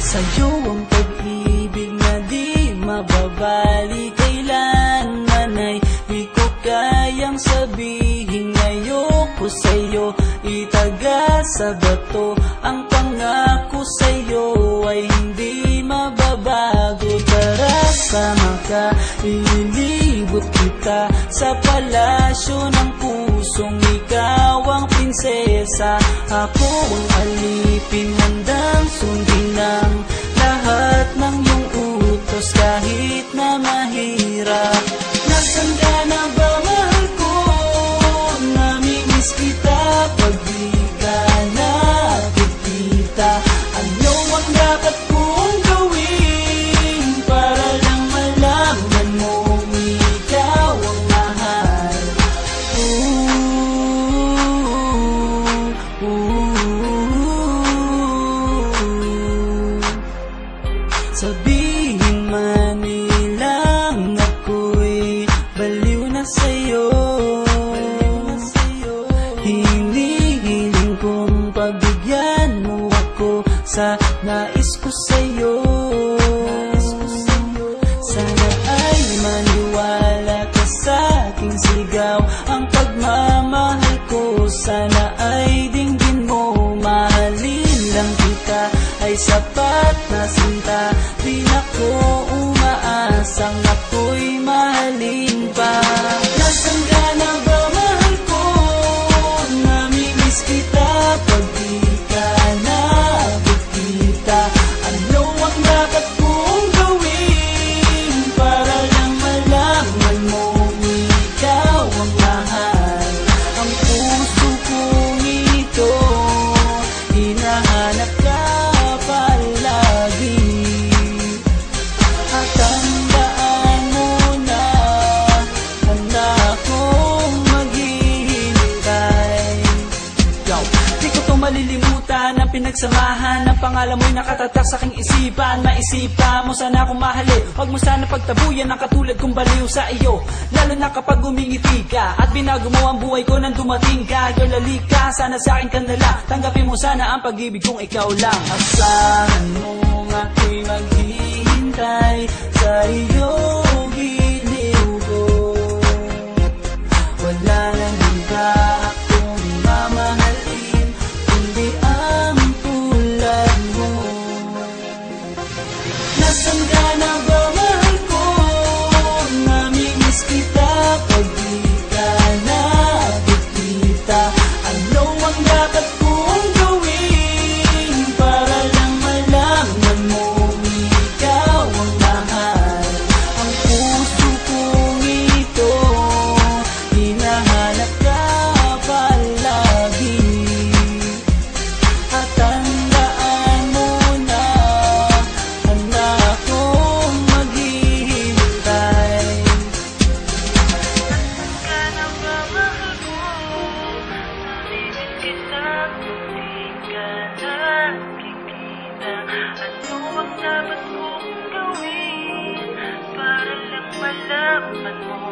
Sa'yo ang pag-ibig na di mababali, kailanman ay di ko kayang sabihin. Ayoko sa'yo itaga sa bato, ang pangako sa'yo ay hindi mababago. Tara, sama ka, ililibot kita sa palasyo ng pusong ikaw ang prinsesa. Ako ang alipin, handang sundin ng lahat ng iyong utos kahit na mahirap. Nasaan ka na ba, mahal ko? Namimiss kita pag di ka nakikita. Ano ang dapat kong gawin para lang malaman mong ikaw ang mahal? Sabihin man nilang ako'y baliw na sa'yo, hinihiling kong pagbigyan mo ako sa nais ko sa'yo. Sana ay maniwala ka sa aking sigaw, ang pagmamahal ko sana ay dinggin mo. Mahalin lang kita ay sapat na sinta, di na ko umaasang ako'y mahalin pa. Nasaan ka na ba, mahal ko? Namimiss kita pag di ka nakikita. Ano ang dapat kong gawin para lang malaman mong ikaw ang mahal? Ang puso kong ito hinahanap ka palagi, at tandaan mo na handa akong maghihintay. Di ko to malilimutan ang pinagsamahan, ang pangalan mo'y nakatatak sa aking isipan. Maisipan mo sana akong mahalin, huwag mo sana pagtabuyan ang katulad kong baliw sa iyo. Lalo na kapag umingiti ka at binago mo ang buhay ko nang dumating ka. Girl, halika, sana sa akin ka na lang, tanggapin mo sana ang pag-ibig kong ikaw lang. Asahan mo ako'y maghihintay sa iyo, giliw ko. Wala nang iba akong mamahalin kundi ang tulad mo. Nasaan ka na ba, mahal ko? Namimiss kita pag di ka nakikita. Ano ang dapat kong gawin para lang malaman mong ikaw ang mahal? Ang puso kong ito hinahanap ka palagi, at tandaan mo na handa akong maghihintay. Ka na ba, mahal ko? Namimiss kita kung di ka nakikita. Ano ang dapat kong gawin para lang malaman mo